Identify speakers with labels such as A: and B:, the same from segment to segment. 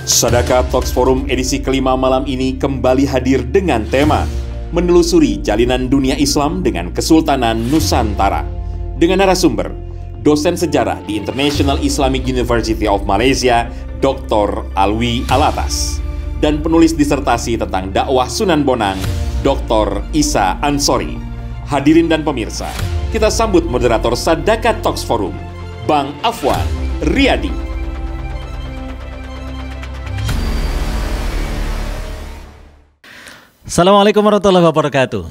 A: Sadaka Talks Forum edisi kelima malam ini kembali hadir dengan tema Menelusuri Jalinan Dunia Islam dengan Kesultanan Nusantara. Dengan narasumber, dosen sejarah di International Islamic University of Malaysia, Dr. Alwi Alatas, dan penulis disertasi tentang dakwah Sunan Bonang, Dr. Isa Ansori. Hadirin dan pemirsa, kita sambut moderator Sadaka Talks Forum, Bang Afwan Riyadi.
B: Assalamualaikum warahmatullahi wabarakatuh.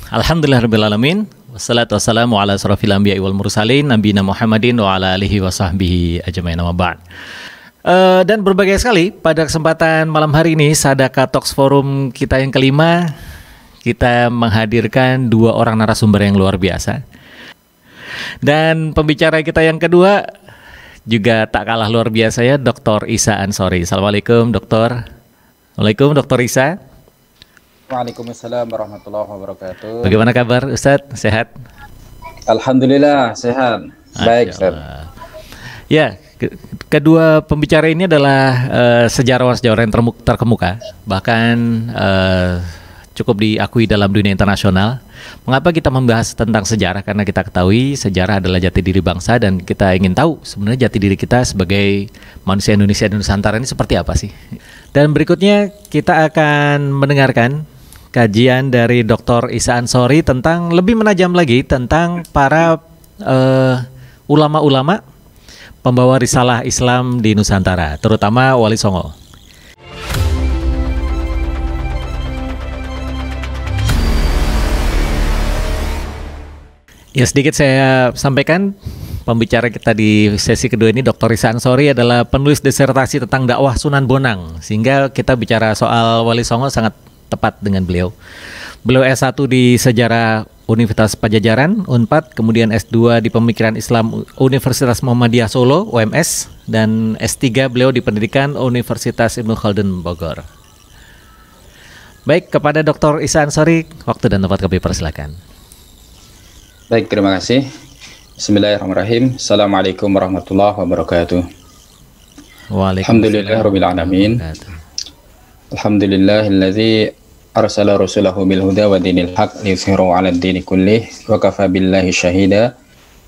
B: Alhamdulillahirrabbilalamin. Wassalatu wassalamu ala asrafil anbiya'i wal mursalin Nabiyina Muhammadin wa ala alihi wa sahbihi ajma'in amma ba'd. Dan berbagai sekali pada kesempatan malam hari ini Sadaka Talks Forum kita yang kelima, kita menghadirkan dua orang narasumber yang luar biasa. Dan pembicara kita yang kedua juga tak kalah luar biasa ya, Dr. Isa Ansori. Assalamualaikum Dokter. Waalaikumsalam Dr. Isa.
C: Waalaikumsalam warahmatullahi wabarakatuh.
B: Bagaimana kabar Ustadz? Sehat?
C: Alhamdulillah sehat. Baik Ustadz.
B: Ya, kedua pembicara ini adalah sejarawan-sejarawan yang terkemuka, bahkan cukup diakui dalam dunia internasional. Mengapa kita membahas tentang sejarah? Karena kita ketahui sejarah adalah jati diri bangsa dan kita ingin tahu sebenarnya jati diri kita sebagai manusia Indonesia dan Nusantara ini seperti apa sih. Dan berikutnya kita akan mendengarkan kajian dari Dr. Isa Ansori tentang lebih menajam lagi tentang para ulama-ulama pembawa risalah Islam di Nusantara, terutama Wali Songo. Ya, sedikit saya sampaikan, pembicara kita di sesi kedua ini Dr. Isa Ansori adalah penulis disertasi tentang dakwah Sunan Bonang, sehingga kita bicara soal Wali Songo sangat tepat dengan beliau. Beliau S1 di Sejarah Universitas Pajajaran, Unpad, kemudian S2 di Pemikiran Islam Universitas Muhammadiyah Solo, UMS, dan S3 beliau di Pendidikan Universitas Ibnu Khaldun Bogor. Baik, kepada Dr. Isa Ansori, waktu dan tempat kami persilakan.
C: Baik, terima kasih. Bismillahirrahmanirrahim. Assalamualaikum warahmatullahi wabarakatuh. Alhamdulillahirabbil alamin. Alhamdulillahilladzi arsala rasulahu bil huda wa dinil haq liyuzhirahu 'ala ad-dini kullih wa kafa billahi shahida.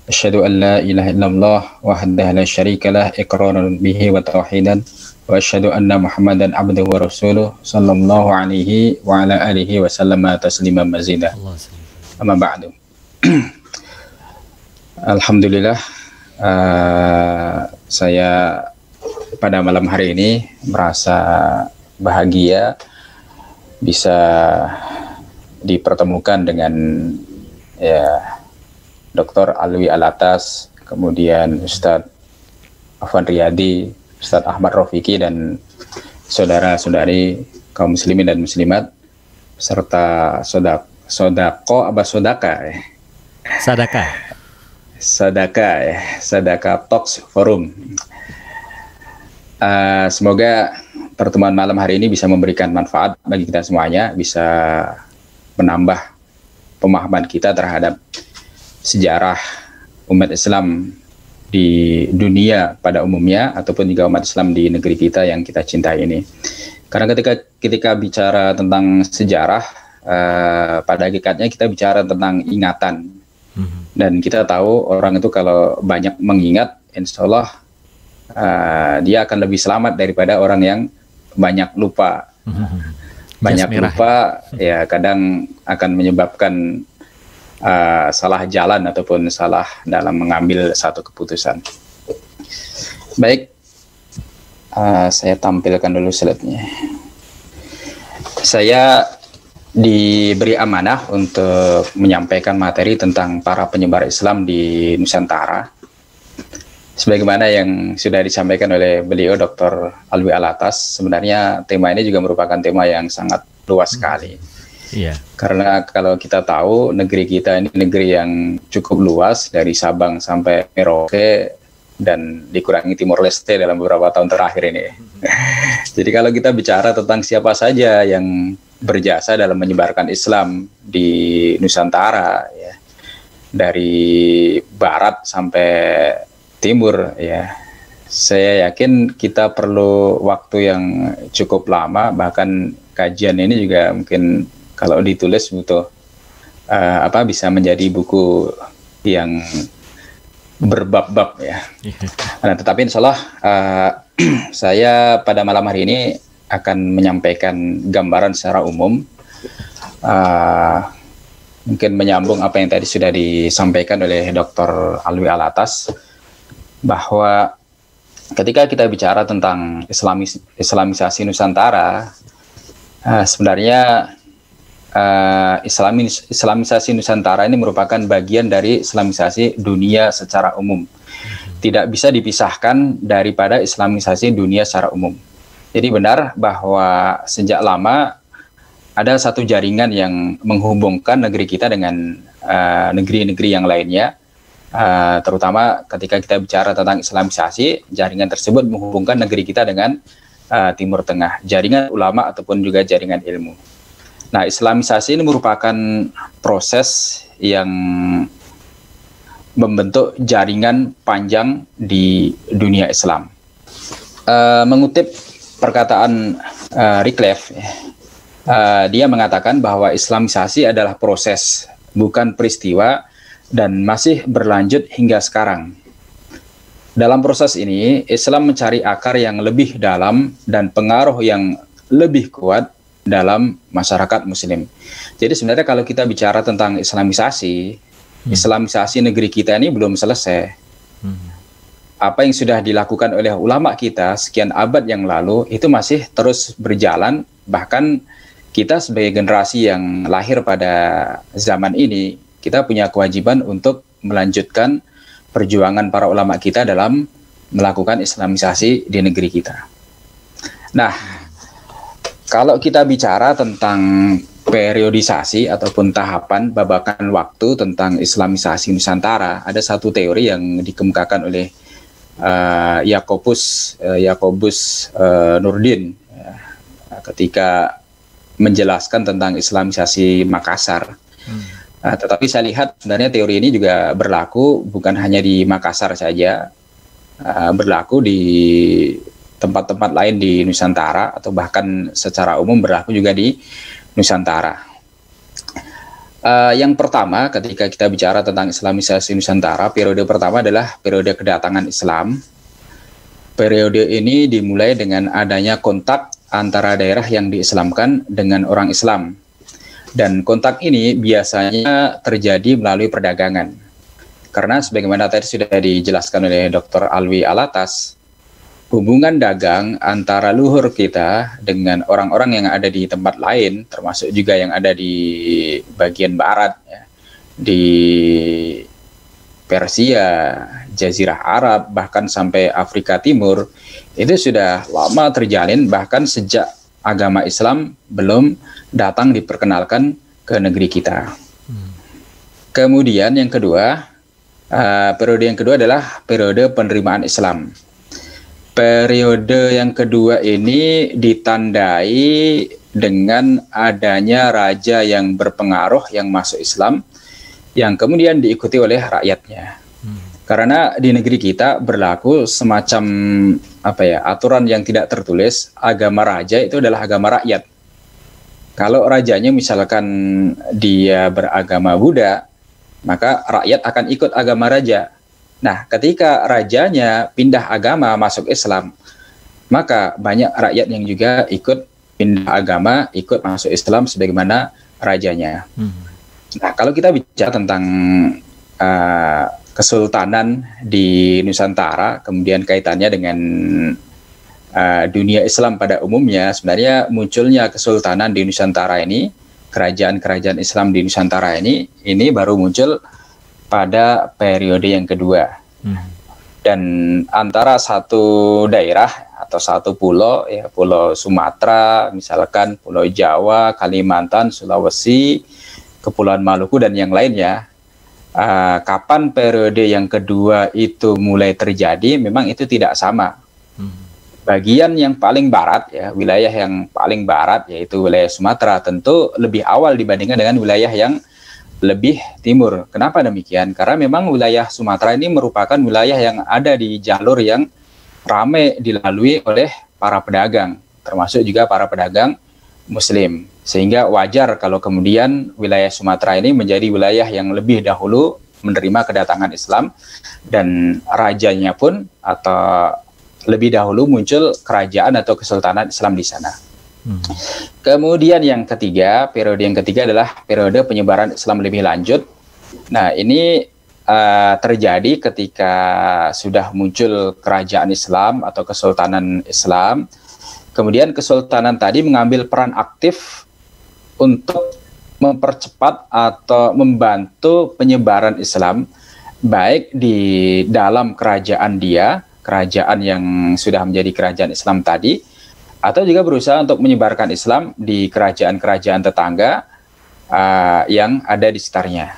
C: Asyhadu an la ilaha illallah wahdahu la syarika lah iqraran bihi wa tauhidan wa asyhadu anna Muhammadan abduhu wa rasuluh sallallahu alaihi wa ala alihi wa sallama tasliman mazida. Amma ba'du. Alhamdulillah, saya pada malam hari ini merasa bahagia bisa dipertemukan dengan Dr. Alwi Alatas, kemudian Ustadz Afwan Riyadi, Ustadz Ahmad Rafiqi, dan saudara-saudari kaum muslimin dan muslimat serta Sadaka Talks Forum. Semoga pertemuan malam hari ini bisa memberikan manfaat bagi kita semuanya, bisa menambah pemahaman kita terhadap sejarah umat Islam di dunia pada umumnya ataupun juga umat Islam di negeri kita yang kita cintai ini. Karena ketika bicara tentang sejarah, pada hakikatnya kita bicara tentang ingatan. Dan kita tahu orang itu kalau banyak mengingat, insya Allah dia akan lebih selamat daripada orang yang banyak lupa. Banyak lupa ya kadang akan menyebabkan salah jalan ataupun salah dalam mengambil satu keputusan. Baik, saya tampilkan dulu slide-nya. Saya diberi amanah untuk menyampaikan materi tentang para penyebar Islam di Nusantara. Sebagaimana yang sudah disampaikan oleh beliau Dr. Alwi Alatas, sebenarnya tema ini juga merupakan tema yang sangat luas sekali. Karena kalau kita tahu negeri kita ini negeri yang cukup luas, dari Sabang sampai Merauke dan dikurangi Timor Leste dalam beberapa tahun terakhir ini. Jadi kalau kita bicara tentang siapa saja yang berjasa dalam menyebarkan Islam di Nusantara, ya, dari barat sampai timur, ya, Saya yakin kita perlu waktu yang cukup lama, bahkan kajian ini juga mungkin kalau ditulis butuh bisa menjadi buku yang berbab-bab ya. Nah, tetapi insya Allah saya pada malam hari ini akan menyampaikan gambaran secara umum, mungkin menyambung apa yang tadi sudah disampaikan oleh Dr. Alwi Alatas, bahwa ketika kita bicara tentang Islamisasi Nusantara, sebenarnya Islamisasi Nusantara ini merupakan bagian dari Islamisasi dunia secara umum. Tidak bisa dipisahkan daripada Islamisasi dunia secara umum. Jadi benar bahwa sejak lama ada satu jaringan yang menghubungkan negeri kita dengan negeri-negeri yang lainnya. Terutama ketika kita bicara tentang Islamisasi, jaringan tersebut menghubungkan negeri kita dengan Timur Tengah, jaringan ulama ataupun juga jaringan ilmu. Nah, Islamisasi ini merupakan proses yang membentuk jaringan panjang di dunia Islam. Mengutip perkataan Wycliffe, dia mengatakan bahwa Islamisasi adalah proses, bukan peristiwa, dan masih berlanjut hingga sekarang. Dalam proses ini, Islam mencari akar yang lebih dalam dan pengaruh yang lebih kuat dalam masyarakat Muslim. Jadi sebenarnya kalau kita bicara tentang Islamisasi, Islamisasi negeri kita ini belum selesai. Apa yang sudah dilakukan oleh ulama kita sekian abad yang lalu itu masih terus berjalan. Bahkan kita sebagai generasi yang lahir pada zaman ini, kita punya kewajiban untuk melanjutkan perjuangan para ulama kita dalam melakukan Islamisasi di negeri kita. Nah, kalau kita bicara tentang periodisasi ataupun tahapan babakan waktu tentang Islamisasi Nusantara, ada satu teori yang dikemukakan oleh Yakobus Nurdin ketika menjelaskan tentang Islamisasi Makassar. Tetapi saya lihat sebenarnya teori ini juga berlaku bukan hanya di Makassar saja, berlaku di tempat-tempat lain di Nusantara, atau bahkan secara umum berlaku juga di Nusantara. Yang pertama, ketika kita bicara tentang Islamisasi Nusantara, periode pertama adalah periode kedatangan Islam. Periode ini dimulai dengan adanya kontak antara daerah yang diislamkan dengan orang Islam. Dan kontak ini biasanya terjadi melalui perdagangan. Karena sebagaimana tadi sudah dijelaskan oleh Dr. Alwi Alatas, hubungan dagang antara luhur kita dengan orang-orang yang ada di tempat lain, termasuk juga yang ada di bagian barat, ya, di Persia, Jazirah Arab, bahkan sampai Afrika Timur, itu sudah lama terjalin, bahkan sejak agama Islam belum datang diperkenalkan ke negeri kita. Kemudian yang kedua, periode yang kedua adalah periode penerimaan Islam. Periode yang kedua ini ditandai dengan adanya raja yang berpengaruh yang masuk Islam, yang kemudian diikuti oleh rakyatnya. Karena di negeri kita berlaku semacam aturan yang tidak tertulis, agama raja itu adalah agama rakyat. Kalau rajanya misalkan dia beragama Buddha, maka rakyat akan ikut agama raja. Nah, ketika rajanya pindah agama masuk Islam, maka banyak rakyat yang juga ikut pindah agama, ikut masuk Islam sebagaimana rajanya. Nah, kalau kita bicara tentang kesultanan di Nusantara, kemudian kaitannya dengan dunia Islam pada umumnya, sebenarnya munculnya kesultanan di Nusantara ini, kerajaan-kerajaan Islam di Nusantara ini baru muncul pada periode yang kedua. Dan antara satu daerah atau satu pulau, ya Pulau Sumatera, misalkan Pulau Jawa, Kalimantan, Sulawesi, Kepulauan Maluku dan yang lainnya, kapan periode yang kedua itu mulai terjadi, memang itu tidak sama. Bagian yang paling barat, ya wilayah yang paling barat yaitu wilayah Sumatera, tentu lebih awal dibandingkan dengan wilayah yang lebih timur. Kenapa demikian? Karena memang wilayah Sumatera ini merupakan wilayah yang ada di jalur yang ramai dilalui oleh para pedagang, termasuk juga para pedagang Muslim. Sehingga wajar kalau kemudian wilayah Sumatera ini menjadi wilayah yang lebih dahulu menerima kedatangan Islam, dan rajanya pun atau lebih dahulu muncul kerajaan atau kesultanan Islam di sana. Kemudian yang ketiga, periode yang ketiga adalah periode penyebaran Islam lebih lanjut. Nah, ini terjadi ketika sudah muncul kerajaan Islam atau kesultanan Islam. Kemudian kesultanan tadi mengambil peran aktif untuk mempercepat atau membantu penyebaran Islam, baik di dalam kerajaan dia, kerajaan yang sudah menjadi kerajaan Islam tadi, atau juga berusaha untuk menyebarkan Islam di kerajaan-kerajaan tetangga yang ada di sekitarnya.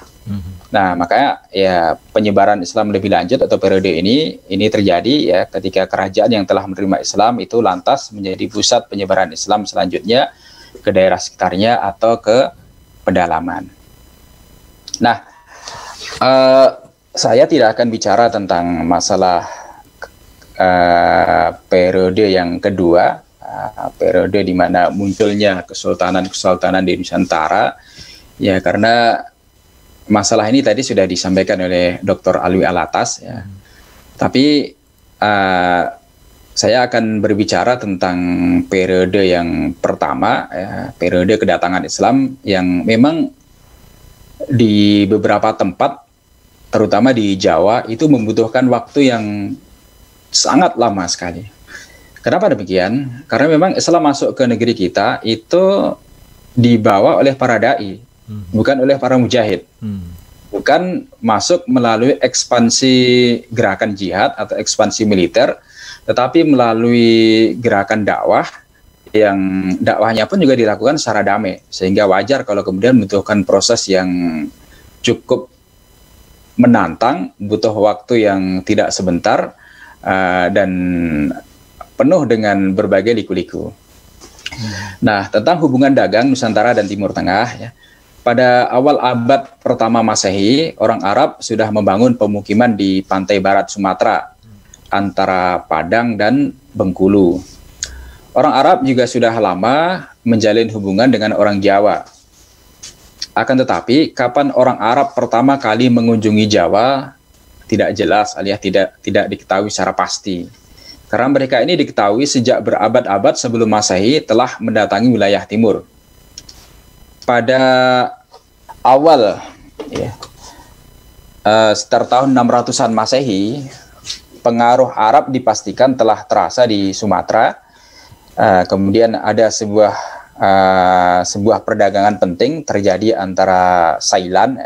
C: Nah, makanya ya penyebaran Islam lebih lanjut atau periode ini terjadi ya ketika kerajaan yang telah menerima Islam itu lantas menjadi pusat penyebaran Islam selanjutnya ke daerah sekitarnya atau ke pedalaman. Nah, saya tidak akan bicara tentang masalah periode yang kedua, periode di mana munculnya kesultanan-kesultanan di Nusantara, ya karena masalah ini tadi sudah disampaikan oleh Dr. Alwi Alatas, ya. Tapi saya akan berbicara tentang periode yang pertama, ya, periode kedatangan Islam yang memang di beberapa tempat, terutama di Jawa, itu membutuhkan waktu yang sangat lama sekali. Kenapa demikian? Karena memang Islam masuk ke negeri kita itu dibawa oleh para dai, bukan oleh para mujahid. Bukan masuk melalui ekspansi gerakan jihad atau ekspansi militer, tetapi melalui gerakan dakwah yang dakwahnya pun juga dilakukan secara damai, sehingga wajar kalau kemudian membutuhkan proses yang cukup menantang, butuh waktu yang tidak sebentar, dan penuh dengan berbagai liku-liku. Nah, tentang hubungan dagang Nusantara dan Timur Tengah, ya, pada awal abad pertama Masehi, orang Arab sudah membangun pemukiman di pantai barat Sumatera, antara Padang dan Bengkulu. Orang Arab juga sudah lama menjalin hubungan dengan orang Jawa. Akan tetapi, kapan orang Arab pertama kali mengunjungi Jawa tidak jelas, alias tidak diketahui secara pasti. Karena mereka ini diketahui sejak berabad-abad sebelum Masehi telah mendatangi wilayah timur. Pada awal, ya, sekitar tahun 600-an Masehi, pengaruh Arab dipastikan telah terasa di Sumatera. Kemudian ada sebuah perdagangan penting terjadi antara Thailand,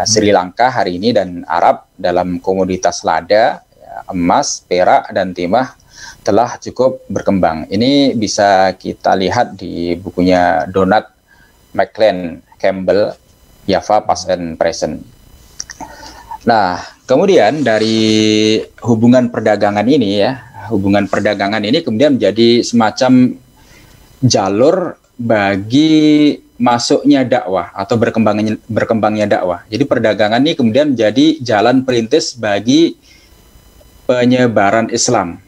C: Sri Lanka hari ini, dan Arab dalam komoditas lada, emas, perak, dan timah telah cukup berkembang. Ini bisa kita lihat di bukunya Donald McLean Campbell, Java Past and Present. Nah, kemudian dari hubungan perdagangan ini, ya, hubungan perdagangan ini kemudian menjadi semacam jalur bagi masuknya dakwah atau berkembangnya dakwah. Jadi perdagangan ini kemudian menjadi jalan perintis bagi penyebaran Islam.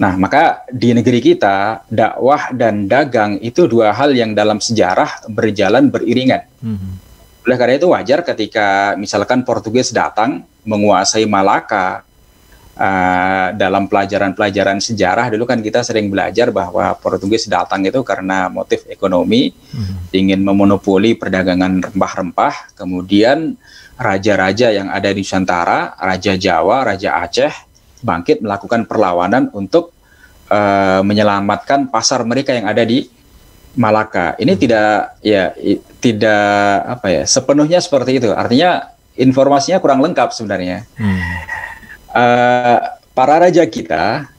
C: Nah, maka di negeri kita dakwah dan dagang itu dua hal yang dalam sejarah berjalan beriringan. Oleh karena itu wajar ketika misalkan Portugis datang menguasai Malaka. Dalam pelajaran-pelajaran sejarah dulu kan kita sering belajar bahwa Portugis datang itu karena motif ekonomi, ingin memonopoli perdagangan rempah-rempah. Kemudian raja-raja yang ada di Nusantara, Raja Jawa, Raja Aceh, bangkit melakukan perlawanan untuk menyelamatkan pasar mereka yang ada di Malaka. Ini tidak sepenuhnya seperti itu. Artinya informasinya kurang lengkap sebenarnya. Para raja kita,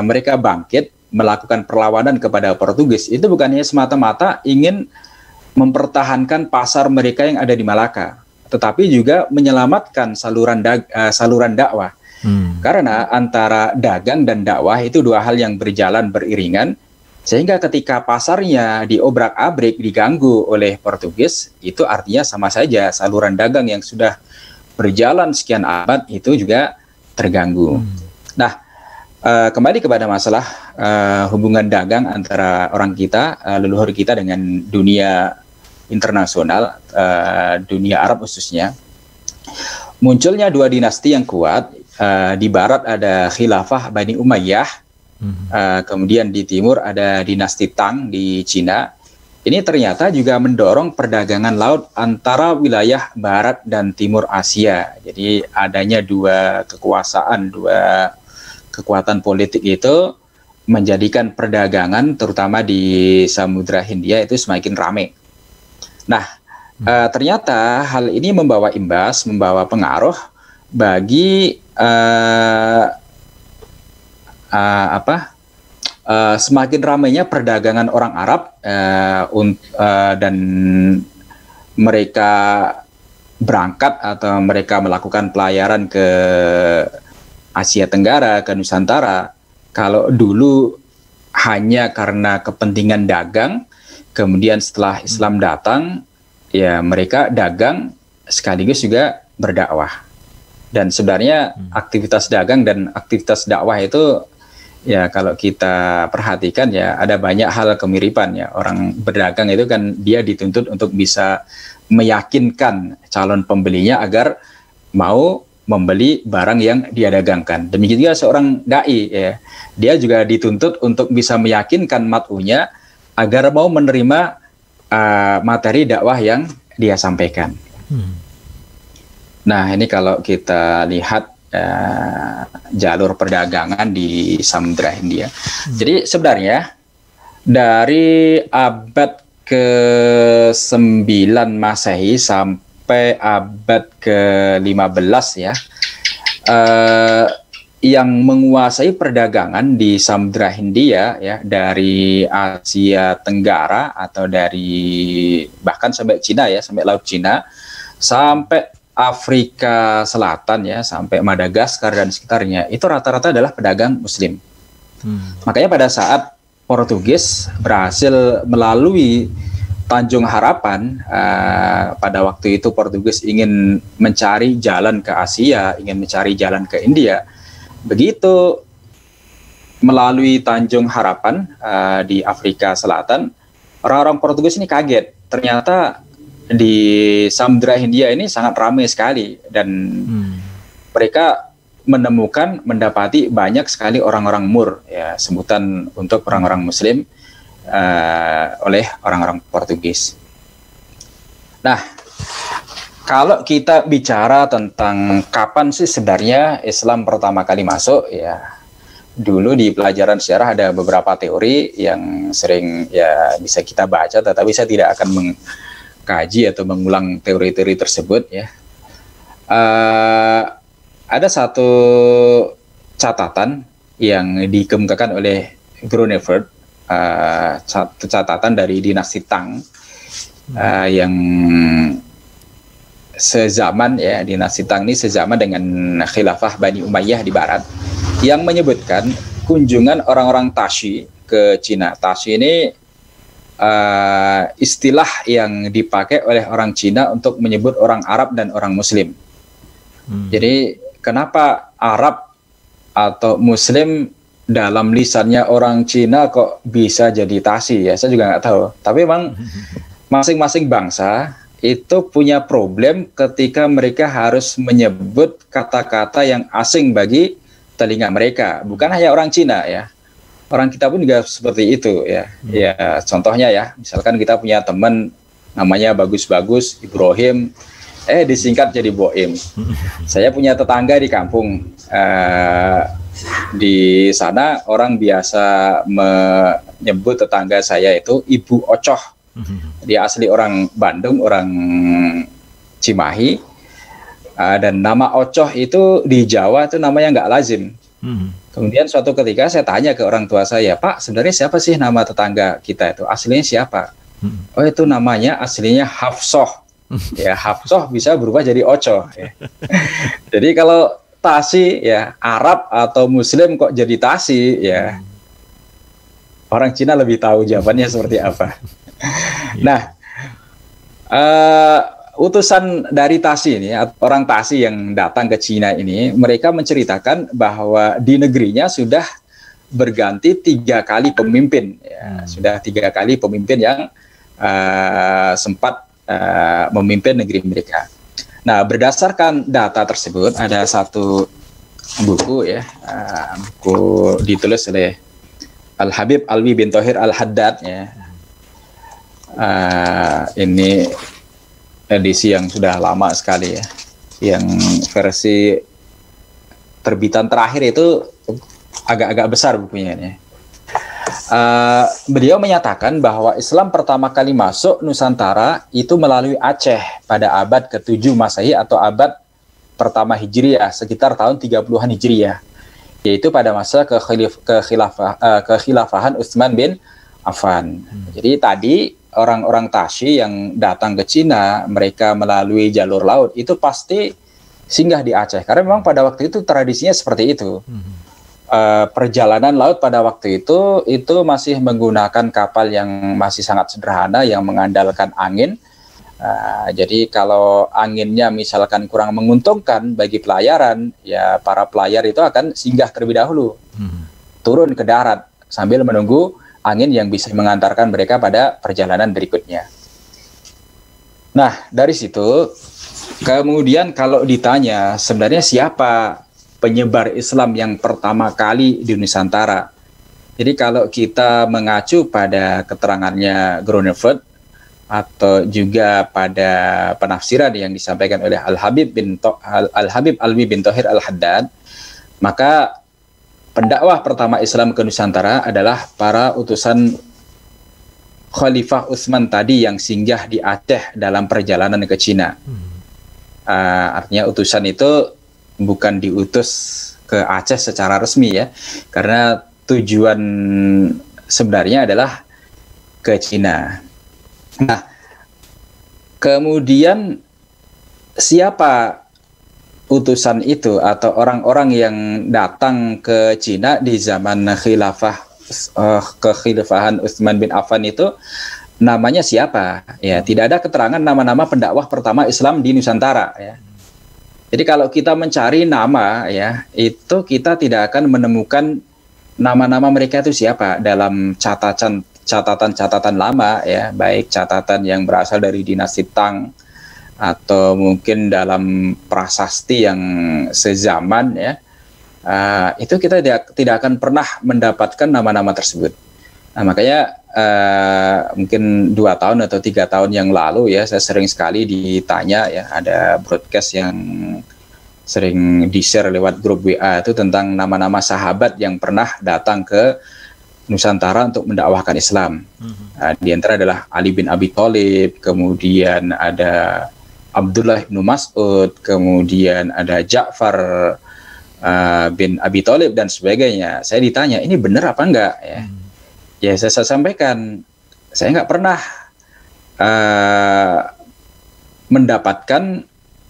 C: mereka bangkit melakukan perlawanan kepada Portugis itu bukannya semata-mata ingin mempertahankan pasar mereka yang ada di Malaka, tetapi juga menyelamatkan saluran dakwah. Karena antara dagang dan dakwah itu dua hal yang berjalan beriringan, sehingga ketika pasarnya diobrak-abrik, diganggu oleh Portugis, itu artinya sama saja saluran dagang yang sudah berjalan sekian abad itu juga terganggu. Nah, Kembali kepada masalah hubungan dagang antara orang kita, leluhur kita dengan dunia internasional, dunia Arab khususnya. Munculnya dua dinasti yang kuat. Di barat ada khilafah Bani Umayyah, kemudian di timur ada dinasti Tang di Cina. Ini ternyata juga mendorong perdagangan laut antara wilayah barat dan timur Asia. Jadi adanya dua kekuasaan, dua kekuatan politik itu menjadikan perdagangan terutama di Samudra Hindia itu semakin ramai. Nah, ternyata hal ini membawa imbas, membawa pengaruh bagi semakin ramainya perdagangan orang Arab dan mereka berangkat atau mereka melakukan pelayaran ke Asia Tenggara, ke Nusantara. Kalau dulu hanya karena kepentingan dagang, kemudian setelah Islam datang, ya mereka dagang sekaligus juga berdakwah. Dan sebenarnya aktivitas dagang dan aktivitas dakwah itu, ya kalau kita perhatikan ya ada banyak hal kemiripan ya. Orang berdagang itu kan dia dituntut untuk bisa meyakinkan calon pembelinya agar mau membeli barang yang dia dagangkan. Demikian juga seorang dai ya. Dia juga dituntut untuk bisa meyakinkan mat'unya agar mau menerima materi dakwah yang dia sampaikan. Nah, ini kalau kita lihat jalur perdagangan di Samudra Hindia. Jadi sebenarnya dari abad ke-9 Masehi sampai abad ke-15 ya, yang menguasai perdagangan di Samudra Hindia ya, dari Asia Tenggara atau dari bahkan sampai Cina ya, sampai Laut Cina, sampai Afrika Selatan ya, sampai Madagaskar dan sekitarnya, itu rata-rata adalah pedagang Muslim. Makanya pada saat Portugis berhasil melalui Tanjung Harapan, pada waktu itu Portugis ingin mencari jalan ke Asia, ingin mencari jalan ke India. Begitu melalui Tanjung Harapan di Afrika Selatan, orang-orang Portugis ini kaget. Ternyata di Samudra Hindia ini sangat ramai sekali dan mereka mendapati banyak sekali orang-orang Moor, ya, sebutan untuk orang-orang Muslim oleh orang-orang Portugis. Nah, kalau kita bicara tentang kapan sih sebenarnya Islam pertama kali masuk, ya dulu di pelajaran sejarah ada beberapa teori yang sering ya bisa kita baca, tetapi saya tidak akan mengkaji atau mengulang teori-teori tersebut ya. Ada satu catatan yang dikemukakan oleh Grunewald, catatan dari dinasti Tang yang sezaman ya, dinasti Tang ini sezaman dengan khilafah Bani Umayyah di barat, yang menyebutkan kunjungan orang-orang Tashi ke Cina. Tashi ini istilah yang dipakai oleh orang Cina untuk menyebut orang Arab dan orang Muslim. Jadi kenapa Arab atau Muslim dalam lisannya orang Cina kok bisa jadi Tashi ya, saya juga nggak tahu. Tapi memang masing-masing bangsa itu punya problem ketika mereka harus menyebut kata-kata yang asing bagi telinga mereka. Bukan hanya orang Cina ya, orang kita pun juga seperti itu ya. Ya contohnya ya, misalkan kita punya teman namanya Bagus-Bagus Ibrahim, disingkat jadi Boim. Saya punya tetangga di kampung. Di sana orang biasa menyebut tetangga saya itu Ibu Ocoh. Dia asli orang Bandung, orang Cimahi. Dan nama Ocoh itu di Jawa itu namanya nggak lazim. Kemudian suatu ketika saya tanya ke orang tua saya, Pak, sebenarnya siapa sih nama tetangga kita itu? Aslinya siapa? Oh, itu namanya aslinya Hafsoh. Ya, Hafsoh bisa berubah jadi Ocoh. Ya. Jadi kalau Tashi ya, Arab atau Muslim kok jadi Tashi ya, orang Cina lebih tahu jawabannya seperti apa. Nah, utusan dari Tashi ini, orang Tashi yang datang ke Cina ini, mereka menceritakan bahwa di negerinya sudah berganti 3 kali pemimpin, ya. Sudah 3 kali pemimpin yang sempat memimpin negeri mereka. Nah, berdasarkan data tersebut, ada satu buku, ya, buku ditulis oleh Al-Habib Alwi bin Thohir Al-Haddad, ya. Ini edisi yang sudah lama sekali, ya, yang versi terbitan terakhir itu agak-agak besar bukunya ini. Beliau menyatakan bahwa Islam pertama kali masuk Nusantara itu melalui Aceh pada abad ke-7 Masehi atau abad pertama Hijriah, sekitar tahun 30-an Hijriah, yaitu pada masa kekhilafahan Utsman bin Affan. Jadi tadi orang-orang Tashi yang datang ke Cina, mereka melalui jalur laut, itu pasti singgah di Aceh. Karena memang pada waktu itu tradisinya seperti itu. Perjalanan laut pada waktu itu masih menggunakan kapal yang masih sangat sederhana, yang mengandalkan angin. Jadi kalau anginnya misalkan kurang menguntungkan bagi pelayaran, ya para pelayar itu akan singgah terlebih dahulu. Turun ke darat sambil menunggu angin yang bisa mengantarkan mereka pada perjalanan berikutnya. Nah, dari situ kemudian kalau ditanya sebenarnya siapa penyebar Islam yang pertama kali di Nusantara? Jadi kalau kita mengacu pada keterangannya Grunewald atau juga pada penafsiran yang disampaikan oleh Al-Habib Alwi bin Thohir Al-Haddad, maka pendakwah pertama Islam ke Nusantara adalah para utusan Khalifah Utsman tadi yang singgah di Aceh dalam perjalanan ke Cina. Artinya utusan itu bukan diutus ke Aceh secara resmi, ya, karena tujuan sebenarnya adalah ke Cina. Nah, kemudian siapa utusan itu atau orang-orang yang datang ke Cina di zaman kekhilafahan Utsman bin Affan itu namanya siapa? Ya, tidak ada keterangan nama-nama pendakwah pertama Islam di Nusantara, ya. Jadi kalau kita mencari nama, ya, itu kita tidak akan menemukan nama-nama mereka itu siapa dalam catatan lama, ya, baik catatan yang berasal dari dinasti Tang atau mungkin dalam prasasti yang sezaman, ya, itu kita tidak akan pernah mendapatkan nama-nama tersebut. Nah, makanya mungkin 2 tahun atau 3 tahun yang lalu, ya, saya sering sekali ditanya, ya, ada broadcast yang sering di-share lewat grup WA itu tentang nama-nama sahabat yang pernah datang ke Nusantara untuk mendakwahkan Islam. Di antara adalah Ali bin Abi Thalib, kemudian ada Abdullah bin Mas'ud, kemudian ada Ja'far bin Abi Thalib dan sebagainya. Saya ditanya, ini benar apa enggak, ya? Ya, saya sampaikan, saya nggak pernah mendapatkan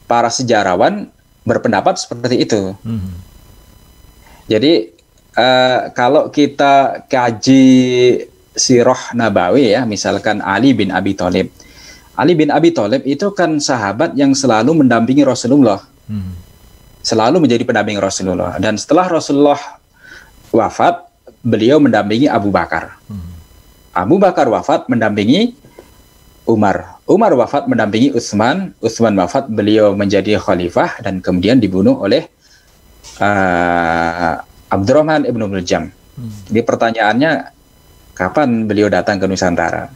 C: para sejarawan berpendapat seperti itu. Jadi kalau kita kaji sirah Nabawi, ya, misalkan Ali bin Abi Thalib. Ali bin Abi Thalib itu kan sahabat yang selalu mendampingi Rasulullah. Selalu menjadi pendamping Rasulullah. Dan setelah Rasulullah wafat, beliau mendampingi Abu Bakar. Abu Bakar wafat mendampingi Umar. Umar wafat mendampingi Utsman. Utsman wafat, beliau menjadi khalifah dan kemudian dibunuh oleh Abdurrahman ibn Muljam. Jadi pertanyaannya, kapan beliau datang ke Nusantara?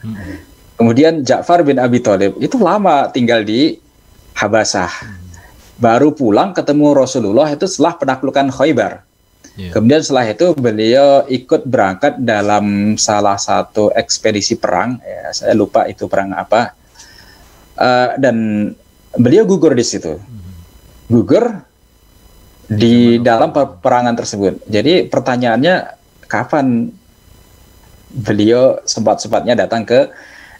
C: Kemudian Ja'far bin Abi Thalib itu lama tinggal di Habasah. Baru pulang ketemu Rasulullah itu setelah penaklukan Khaybar. Kemudian setelah itu beliau ikut berangkat dalam salah satu ekspedisi perang, ya, saya lupa itu perang apa, dan beliau gugur di situ, gugur di dalam peperangan tersebut. Jadi pertanyaannya, kapan beliau sempat-sempatnya datang ke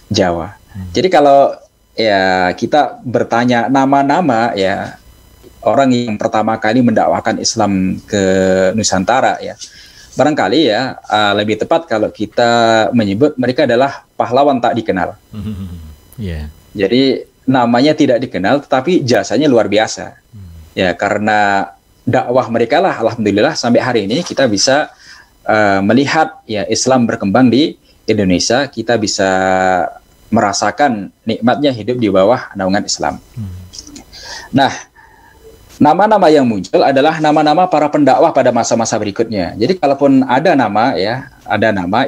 C: Jawa? Jadi kalau, ya, kita bertanya nama-nama, ya, orang yang pertama kali mendakwakan Islam ke Nusantara, ya, barangkali, ya, lebih tepat kalau kita menyebut mereka adalah pahlawan tak dikenal. Jadi namanya tidak dikenal, tetapi jasanya luar biasa. Ya, karena dakwah mereka lah, alhamdulillah sampai hari ini kita bisa melihat ya Islam berkembang di Indonesia, kita bisa merasakan nikmatnya hidup di bawah naungan Islam. Nah, nama-nama yang muncul adalah nama-nama para pendakwah pada masa-masa berikutnya. Jadi kalaupun ada nama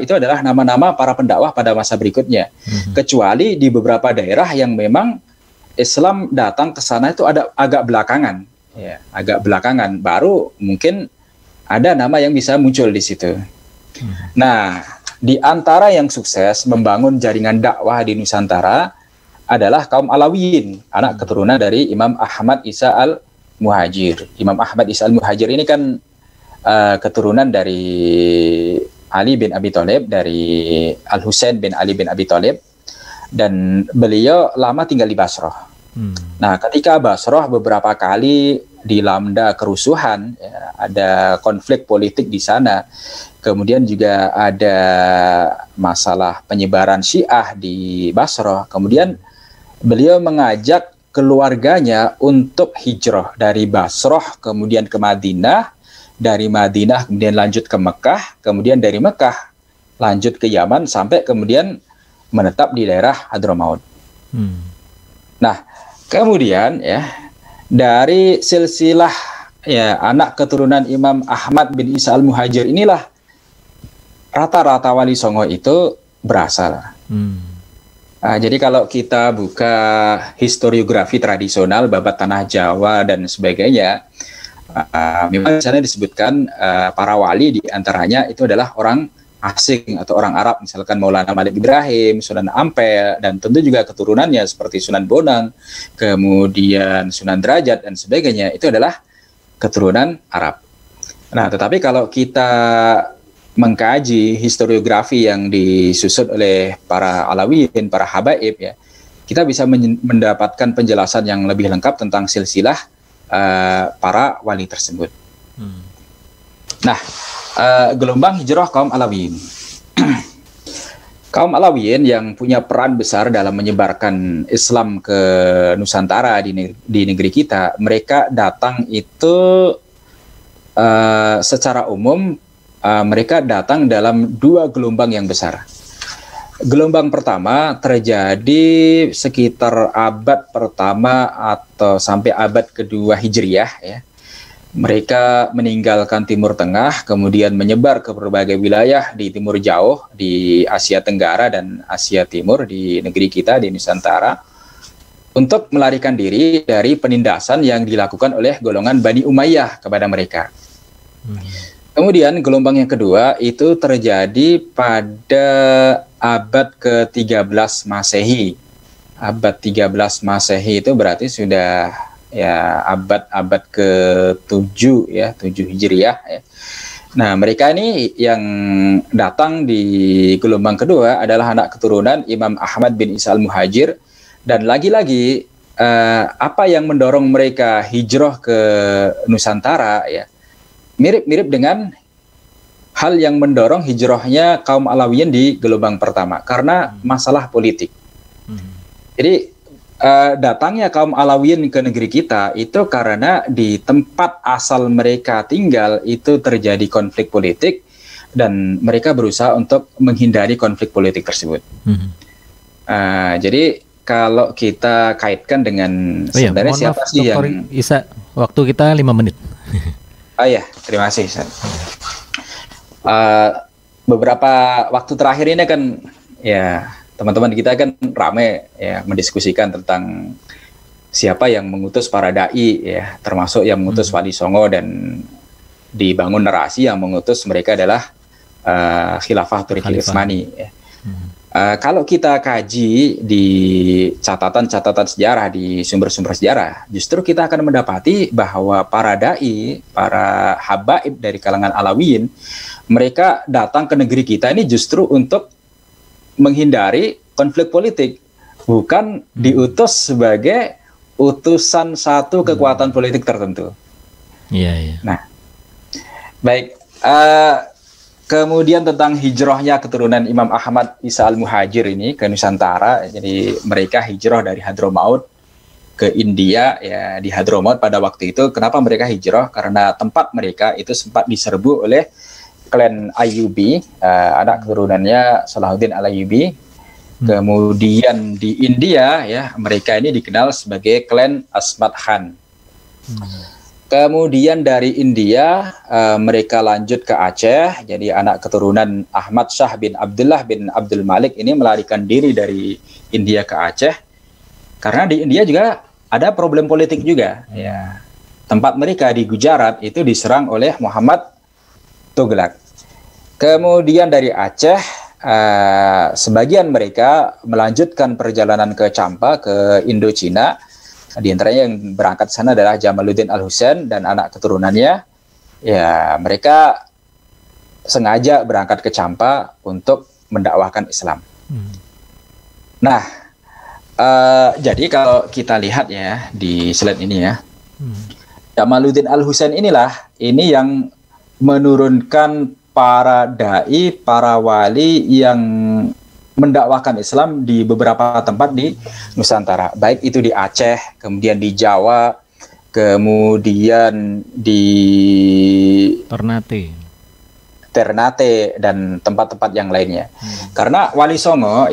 C: itu adalah nama-nama para pendakwah pada masa berikutnya. Kecuali di beberapa daerah yang memang Islam datang ke sana itu ada agak belakangan, ya, agak belakangan baru mungkin ada nama yang bisa muncul di situ. Nah, di antara yang sukses membangun jaringan dakwah di Nusantara adalah kaum Alawiyin, anak keturunan dari Imam Ahmad Isa al-Muhajir. Imam Ahmad Isa al-Muhajir ini kan keturunan dari Ali bin Abi Thalib, dari Al-Husain bin Ali bin Abi Thalib, dan beliau lama tinggal di Basrah. Nah, ketika Basrah beberapa kali dilanda kerusuhan, ya, ada konflik politik di sana. Kemudian juga ada masalah penyebaran Syiah di Basrah. Kemudian beliau mengajak keluarganya untuk hijrah dari Basrah kemudian ke Madinah, dari Madinah kemudian lanjut ke Mekah, kemudian dari Mekah lanjut ke Yaman sampai kemudian menetap di daerah Hadramaut. Nah, kemudian ya dari silsilah ya anak keturunan Imam Ahmad bin Isa al-Muhajir inilah rata-rata wali songo itu berasal. Jadi kalau kita buka historiografi tradisional babat tanah Jawa dan sebagainya, memang di sana disebutkan para wali diantaranya itu adalah orang asing atau orang Arab, misalkan Maulana Malik Ibrahim, Sunan Ampel, dan tentu juga keturunannya seperti Sunan Bonang, kemudian Sunan Derajat dan sebagainya, itu adalah keturunan Arab. Nah, tetapi kalau kita mengkaji historiografi yang disusun oleh para Alawiyin, para habaib, ya, kita bisa mendapatkan penjelasan yang lebih lengkap tentang silsilah para wali tersebut. Nah, gelombang hijrah kaum Alawiyin. Kaum Alawiyin yang punya peran besar dalam menyebarkan Islam ke Nusantara di negeri kita, mereka datang itu secara umum mereka datang dalam dua gelombang yang besar. Gelombang pertama terjadi sekitar abad pertama atau sampai abad kedua Hijriyah, ya. Mereka meninggalkan Timur Tengah, kemudian menyebar ke berbagai wilayah di Timur Jauh, di Asia Tenggara dan Asia Timur, di negeri kita, di Nusantara, untuk melarikan diri dari penindasan yang dilakukan oleh golongan Bani Umayyah kepada mereka. Kemudian gelombang yang kedua itu terjadi pada abad ke-13 Masehi. Abad 13 Masehi itu berarti sudah ya abad ke-7 ya, 7 Hijriyah ya. Nah, mereka ini yang datang di gelombang kedua adalah anak keturunan Imam Ahmad bin Isa al-Muhajir, dan lagi-lagi apa yang mendorong mereka hijrah ke Nusantara ya, mirip-mirip dengan hal yang mendorong hijrahnya kaum Alawiyin di gelombang pertama, karena masalah politik. Jadi datangnya kaum Alawiyin ke negeri kita itu karena di tempat asal mereka tinggal itu terjadi konflik politik, dan mereka berusaha untuk menghindari konflik politik tersebut. Jadi kalau kita kaitkan dengan sebenarnya siapa sih
B: Dr.
C: yang
B: Isa, waktu kita 5 menit.
C: Terima kasih. Beberapa waktu terakhir ini kan ya teman-teman kita kan ramai ya mendiskusikan tentang siapa yang mengutus para dai ya, termasuk yang mengutus Wali Songo, dan dibangun narasi yang mengutus mereka adalah Khilafah Thuriqi Utsmani ya. Kalau kita kaji di catatan-catatan sejarah, di sumber-sumber sejarah, justru kita akan mendapati bahwa para dai, para habaib dari kalangan Alawiyin, mereka datang ke negeri kita ini justru untuk menghindari konflik politik, bukan diutus sebagai utusan satu kekuatan politik tertentu.
B: Iya.
C: Nah, baik. Kemudian tentang hijrahnya keturunan Imam Ahmad Isa al-Muhajir ini ke Nusantara. Jadi mereka hijrah dari Hadramaut ke India ya, di Hadramaut pada waktu itu. Kenapa mereka hijrah? Karena tempat mereka itu sempat diserbu oleh klan Ayyubi, anak keturunannya Salahuddin al-Ayyubi. Kemudian di India ya, mereka ini dikenal sebagai klan Asmat Khan. Kemudian dari India mereka lanjut ke Aceh. Jadi anak keturunan Ahmad Shah bin Abdullah bin Abdul Malik ini melarikan diri dari India ke Aceh. Karena di India juga ada problem politik juga. Ya. Tempat mereka di Gujarat itu diserang oleh Muhammad Tughlaq. Kemudian dari Aceh sebagian mereka melanjutkan perjalanan ke Champa, ke Indochina. Di antaranya yang berangkat sana adalah Jamaluddin Al-Husain dan anak keturunannya. Ya, mereka sengaja berangkat ke Champa untuk mendakwahkan Islam. Nah, jadi kalau kita lihat ya di slide ini ya, Jamaluddin Al-Husain ini yang menurunkan para dai, para wali yang mendakwahkan Islam di beberapa tempat di Nusantara, baik itu di Aceh, kemudian di Jawa, kemudian di Ternate dan tempat-tempat yang lainnya. Karena Wali Songo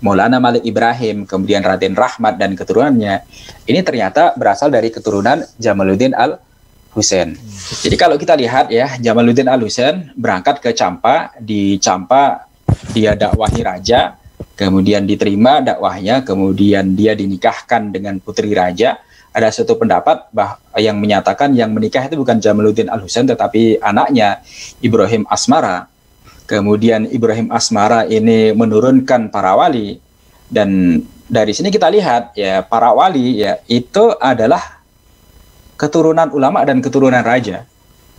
C: Maulana Malik Ibrahim, kemudian Raden Rahmat dan keturunannya ini ternyata berasal dari keturunan Jamaluddin Al-Husain. Jadi kalau kita lihat ya, Jamaluddin Al-Husain berangkat ke Champa. Di Champa dia dakwahi raja, kemudian diterima dakwahnya, kemudian dia dinikahkan dengan putri raja. Ada satu pendapat yang menyatakan yang menikah itu bukan Jamaluddin Al-Husain tetapi anaknya Ibrahim Asmara. Kemudian Ibrahim Asmara ini menurunkan para wali, dan dari sini kita lihat ya, para wali ya itu adalah keturunan ulama dan keturunan raja.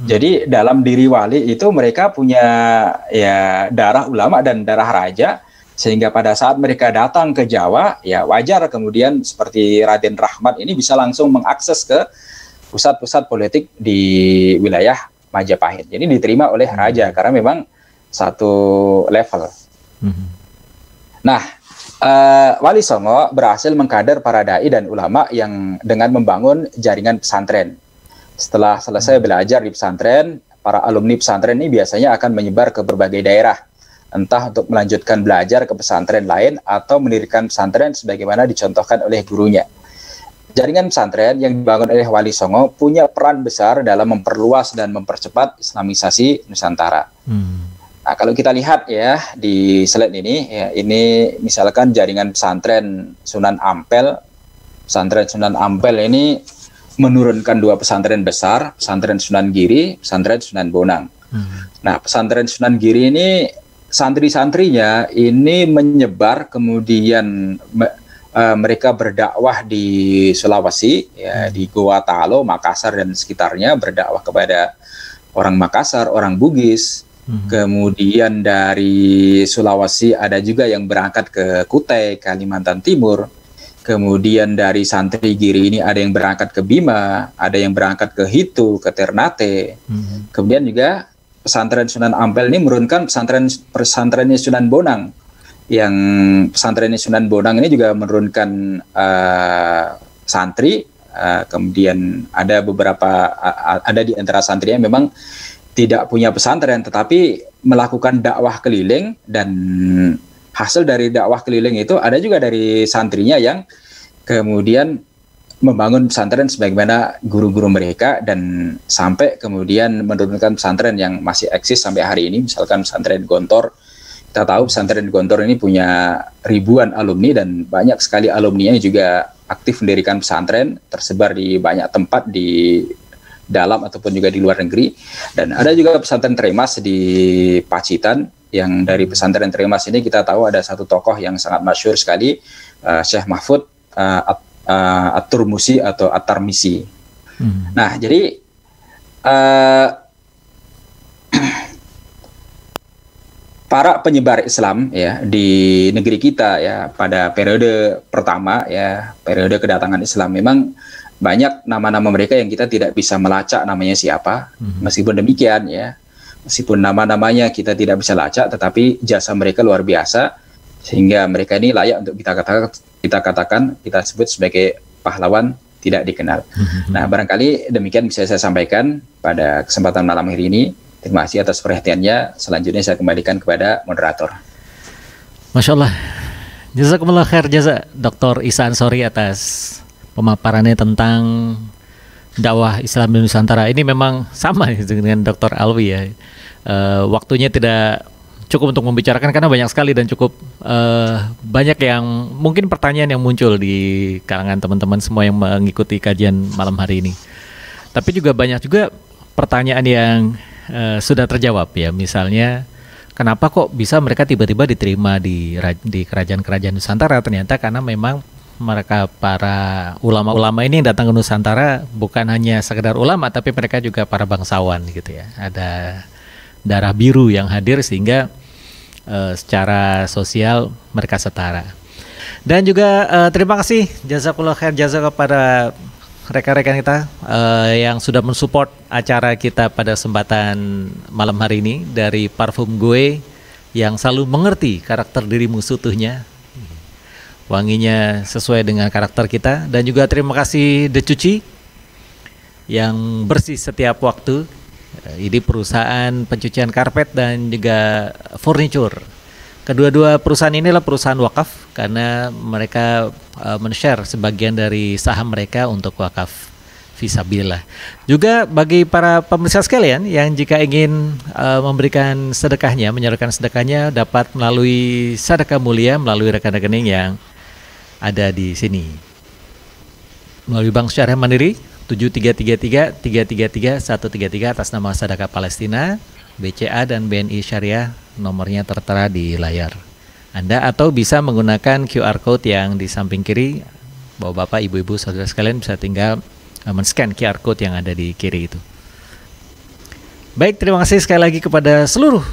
C: Jadi dalam diri wali itu mereka punya ya darah ulama dan darah raja, sehingga pada saat mereka datang ke Jawa ya wajar kemudian seperti Raden Rahmat ini bisa langsung mengakses ke pusat-pusat politik di wilayah Majapahit. Jadi diterima oleh raja karena memang satu level. Nah, Wali Songo berhasil mengkader para dai dan ulama yang dengan membangun jaringan pesantren. Setelah selesai belajar di pesantren, para alumni pesantren ini biasanya akan menyebar ke berbagai daerah, entah untuk melanjutkan belajar ke pesantren lain atau mendirikan pesantren sebagaimana dicontohkan oleh gurunya. Jaringan pesantren yang dibangun oleh Wali Songo punya peran besar dalam memperluas dan mempercepat Islamisasi Nusantara. Nah, kalau kita lihat ya di slide ini, ya, ini misalkan jaringan pesantren Sunan Ampel. Pesantren Sunan Ampel ini menurunkan dua pesantren besar, pesantren Sunan Giri, pesantren Sunan Bonang. Nah, pesantren Sunan Giri ini santri-santrinya ini menyebar, kemudian mereka berdakwah di Sulawesi, ya, di Goa Talo, Makassar dan sekitarnya, berdakwah kepada orang Makassar, orang Bugis. Kemudian dari Sulawesi ada juga yang berangkat ke Kutai, Kalimantan Timur. Kemudian dari santri Giri ini ada yang berangkat ke Bima, ada yang berangkat ke Hitu, ke Ternate. Kemudian juga pesantren Sunan Ampel ini menurunkan pesantrennya Sunan Bonang. Yang pesantrennya Sunan Bonang ini juga menurunkan santri. Kemudian ada ada di antara santri yang memang tidak punya pesantren tetapi melakukan dakwah keliling, dan hasil dari dakwah keliling itu ada juga dari santrinya yang kemudian membangun pesantren sebagaimana guru-guru mereka, dan sampai kemudian menurunkan pesantren yang masih eksis sampai hari ini. Misalkan pesantren Gontor, kita tahu pesantren Gontor ini punya ribuan alumni dan banyak sekali alumninya juga aktif mendirikan pesantren tersebar di banyak tempat di dalam ataupun juga di luar negeri. Dan ada juga pesantren Tremas di Pacitan, yang dari pesantren Tremas ini kita tahu ada satu tokoh yang sangat masyhur sekali, Syekh Mahfud At-Turmusi atau At-Tarmisi. Nah, jadi para penyebar Islam ya di negeri kita ya pada periode pertama ya, periode kedatangan Islam, memang banyak nama-nama mereka yang kita tidak bisa melacak namanya siapa. Meskipun demikian ya, meskipun nama-namanya kita tidak bisa lacak, tetapi jasa mereka luar biasa sehingga mereka ini layak untuk kita sebut sebagai pahlawan tidak dikenal. Nah, barangkali demikian bisa saya sampaikan pada kesempatan malam hari ini. Terima kasih atas perhatiannya. Selanjutnya saya kembalikan kepada moderator.
B: Masya Allah. Jazakumullah khair jazak Dr. Isa Ansori atas pemaparannya tentang dakwah Islam di Nusantara. Ini memang sama dengan Dr. Alwi ya. Waktunya tidak cukup untuk membicarakan karena banyak sekali dan cukup banyak yang mungkin pertanyaan yang muncul di kalangan teman-teman semua yang mengikuti kajian malam hari ini. Tapi juga banyak juga pertanyaan yang sudah terjawab ya. Misalnya kenapa kok bisa mereka tiba-tiba diterima di kerajaan-kerajaan Nusantara? Ternyata karena memang mereka para ulama-ulama ini yang datang ke Nusantara bukan hanya sekedar ulama, tapi mereka juga para bangsawan gitu ya. Ada darah biru yang hadir sehingga secara sosial mereka setara. Dan juga terima kasih jazakallah khair jazak kepada rekan-rekan kita yang sudah mensupport acara kita pada kesempatan malam hari ini, dari Parfum Gue yang selalu mengerti karakter dirimu seutuhnya, wanginya sesuai dengan karakter kita. Dan juga terima kasih The Cuci yang bersih setiap waktu. Ini perusahaan pencucian karpet dan juga furniture. Kedua-dua perusahaan inilah perusahaan wakaf karena mereka men-share sebagian dari saham mereka untuk wakaf fisabilillah. Juga bagi para pemirsa sekalian yang jika ingin memberikan sedekahnya, menyalurkan sedekahnya, dapat melalui sedekah mulia melalui rekening yang ada di sini. Melalui Bank Syariah Mandiri 7333-333-133 atas nama Sedekah Palestina, BCA dan BNI Syariah, nomornya tertera di layar Anda, atau bisa menggunakan QR code yang di samping kiri. Bapak-bapak, ibu-ibu, saudara sekalian bisa tinggal men-scan QR code yang ada di kiri itu. Baik, terima kasih sekali lagi kepada seluruh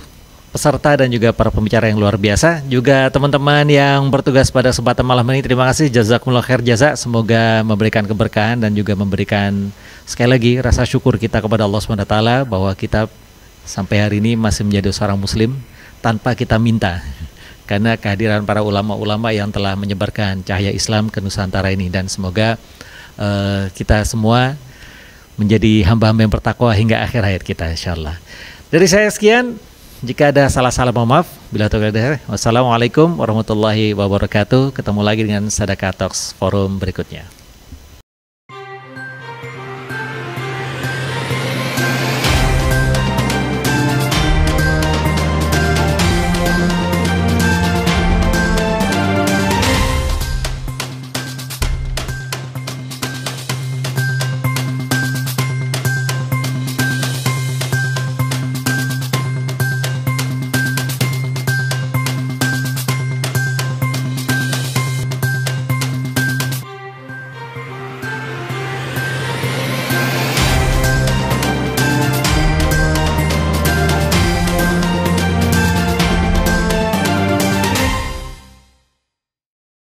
B: peserta dan juga para pembicara yang luar biasa. Juga teman-teman yang bertugas pada kesempatan malam ini, terima kasih, jazakumullah khair jazak. Semoga memberikan keberkahan dan juga memberikan sekali lagi rasa syukur kita kepada Allah SWT bahwa kita sampai hari ini masih menjadi seorang muslim tanpa kita minta, karena kehadiran para ulama-ulama yang telah menyebarkan cahaya Islam ke Nusantara ini. Dan semoga kita semua menjadi hamba-hamba yang bertakwa hingga akhir hayat kita, insyaallah. Dari saya sekian. Jika ada salah-salah, mohon maaf. Bila taufiq, wassalamualaikum warahmatullahi wabarakatuh. Ketemu lagi dengan Sadaqah Talks Forum berikutnya.